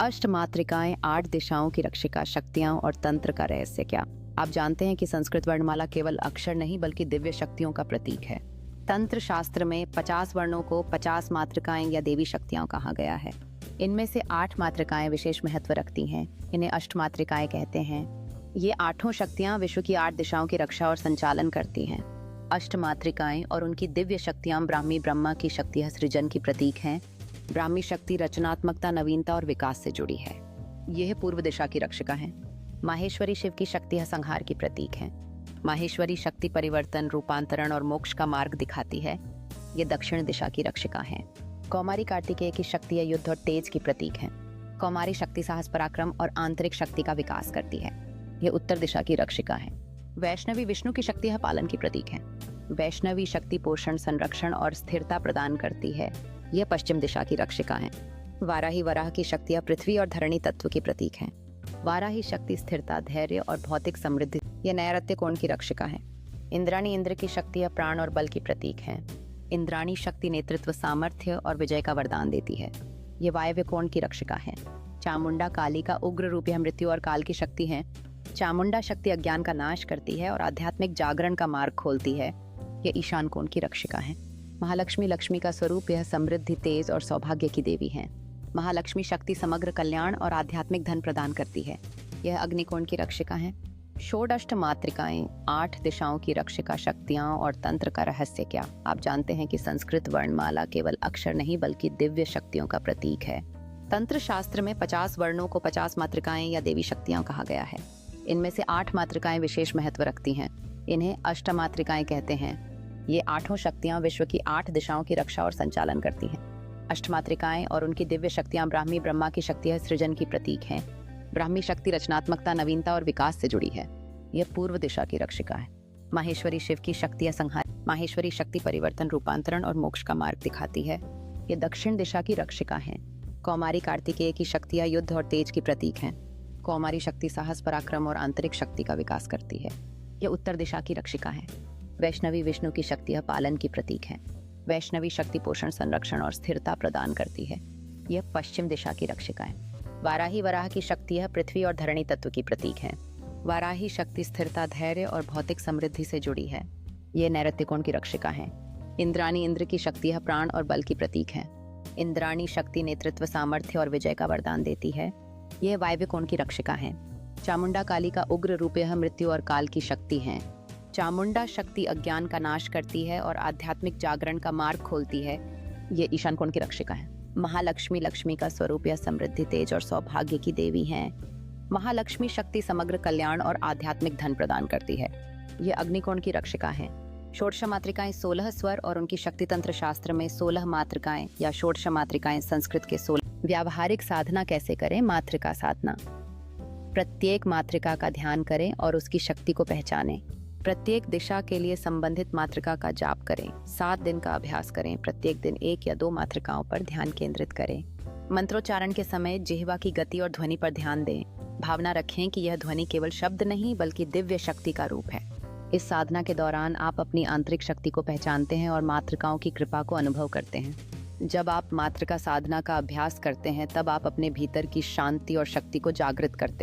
अष्टमातृकाएं 8 दिशाओं की रक्षिका शक्तियां और तंत्र का रहस्य क्या। आप जानते हैं कि संस्कृत वर्णमाला केवल अक्षर नहीं बल्कि दिव्य शक्तियों का प्रतीक है। तंत्र शास्त्र में 50 वर्णों को 50 मातृकाएं या देवी शक्तियां कहा गया है। इनमें से 8 मातृकाएं विशेष महत्व रखती हैं। इन्हें अष्टमातृकाएं कहते हैं। ये 8 शक्तियां विश्व की 8 दिशाओं की रक्षा और संचालन करती हैं। अष्टमातृकाएं और उनकी दिव्य शक्तियां ब्राह्मी ब्रह्मा की शक्ति सृजन की प्रतीक हैं। ब्राह्मी शक्ति रचनात्मकता, नवीनता और विकास से जुड़ी है। यह पूर्व दिशा की रक्षिका है। माहेश्वरी शिव की शक्ति संहार की प्रतीक है। माहेश्वरी शक्ति परिवर्तन, रूपांतरण और मोक्ष का मार्ग दिखाती है। ये दक्षिण दिशा की रक्षिका है। कौमारी कार्तिकेय की शक्ति युद्ध और तेज की प्रतीक है। कौमारी शक्ति साहस, पराक्रम और आंतरिक शक्ति का विकास करती है। ये उत्तर दिशा की रक्षिका है। वैष्णवी विष्णु की शक्ति पालन की प्रतीक है। वैष्णवी शक्ति पोषण, संरक्षण और स्थिरता प्रदान करती है। यह पश्चिम दिशा की रक्षिका है। वाराही वराह की शक्तियां पृथ्वी और धरणी तत्व की प्रतीक हैं। वाराही शक्ति स्थिरता, धैर्य और भौतिक समृद्धि। यह नैऋत्य कोण की रक्षिका है। इंद्राणी इंद्र की शक्तियां प्राण और बल की प्रतीक हैं। इंद्राणी शक्ति नेतृत्व, सामर्थ्य और विजय का वरदान देती है। ये वायव्य कोण की रक्षिका है। चामुंडा काली का उग्र रूप यह मृत्यु और काल की शक्ति है। चामुंडा शक्ति अज्ञान का नाश करती है और आध्यात्मिक जागरण का मार्ग खोलती है। यह ईशान कोण की रक्षिका है। महालक्ष्मी लक्ष्मी का स्वरूप यह समृद्धि, तेज और सौभाग्य की देवी है। महालक्ष्मी शक्ति समग्र कल्याण और आध्यात्मिक धन प्रदान करती है। यह अग्निकोण की रक्षिका है। षोडश मातृकाएं 8 दिशाओं की रक्षिका शक्तियां और तंत्र का रहस्य क्या। आप जानते हैं कि संस्कृत वर्णमाला केवल अक्षर नहीं बल्कि दिव्य शक्तियों का प्रतीक है। तंत्र शास्त्र में 50 वर्णों को 50 मातृकाएं या देवी शक्तियां कहा गया है। इनमें से 8 मातृकाएं विशेष महत्व रखती हैं। इन्हें अष्टमातृकाएं कहते हैं। ये 8 शक्तियां विश्व की 8 दिशाओं की रक्षा और संचालन करती हैं। अष्टमातृकाएं और उनकी दिव्य शक्तियां ब्राह्मी ब्रह्मा की शक्ति सृजन की प्रतीक हैं। ब्राह्मी शक्ति रचनात्मकता, नवीनता और विकास से जुड़ी है। यह पूर्व दिशा की रक्षिका है। माहेश्वरी शिव की शक्ति संहार। माहेश्वरी शक्ति परिवर्तन, रूपांतरण और मोक्ष का मार्ग दिखाती है। यह दक्षिण दिशा की रक्षिका है। कौमारी कार्तिकेय की शक्तियां युद्ध और तेज की प्रतीक हैं। कौमारी शक्ति साहस, पराक्रम और आंतरिक शक्ति का विकास करती है। यह उत्तर दिशा की रक्षिका है। वैष्णवी विष्णु की शक्ति पालन की प्रतीक है। वैष्णवी शक्ति पोषण, संरक्षण और स्थिरता प्रदान करती है। यह पश्चिम दिशा की रक्षिका है। वाराही वराह की शक्ति पृथ्वी और धरणी तत्व की प्रतीक है। वाराही शक्ति स्थिरता, धैर्य और भौतिक समृद्धि से जुड़ी है। यह नैऋत्य कोण की रक्षिका है। इंद्राणी इंद्र की शक्ति प्राण और बल की प्रतीक है। इंद्राणी शक्ति नेतृत्व, सामर्थ्य और विजय का वरदान देती है। यह वायव्य कोण की रक्षिका है। चामुंडा काली का उग्र रूप यह मृत्यु और काल की शक्ति है। चामुंडा शक्ति अज्ञान का नाश करती है और आध्यात्मिक जागरण का मार्ग खोलती है। ये ईशान कोण की रक्षिका है। महालक्ष्मी लक्ष्मी का स्वरूप यह समृद्धि, तेज और सौभाग्य की देवी है। महालक्ष्मी शक्ति समग्र कल्याण और आध्यात्मिक धन प्रदान करती है। यह अग्निकोण की रक्षिका है। षोडश मातृकाएं 16 स्वर और उनकी शक्ति तंत्र शास्त्र में 16 मातृकाएं या षोडश मातृकाएं संस्कृत के 16। व्यावहारिक साधना कैसे करें। मातृका साधना। प्रत्येक मातृका का ध्यान करें और उसकी शक्ति को पहचानें। प्रत्येक दिशा के लिए संबंधित मातृका का जाप करें। 7 दिन का अभ्यास करें। प्रत्येक दिन 1 या 2 मातृकाओं पर ध्यान केंद्रित करें। मंत्रोच्चारण के समय जिह्वा की गति और ध्वनि पर ध्यान दें। भावना रखें कि यह ध्वनि केवल शब्द नहीं बल्कि दिव्य शक्ति का रूप है। इस साधना के दौरान आप अपनी आंतरिक शक्ति को पहचानते हैं और मातृकाओं की कृपा को अनुभव करते हैं। जब आप मातृका साधना का अभ्यास करते हैं तब आप अपने भीतर की शांति और शक्ति को जागृत करते हैं।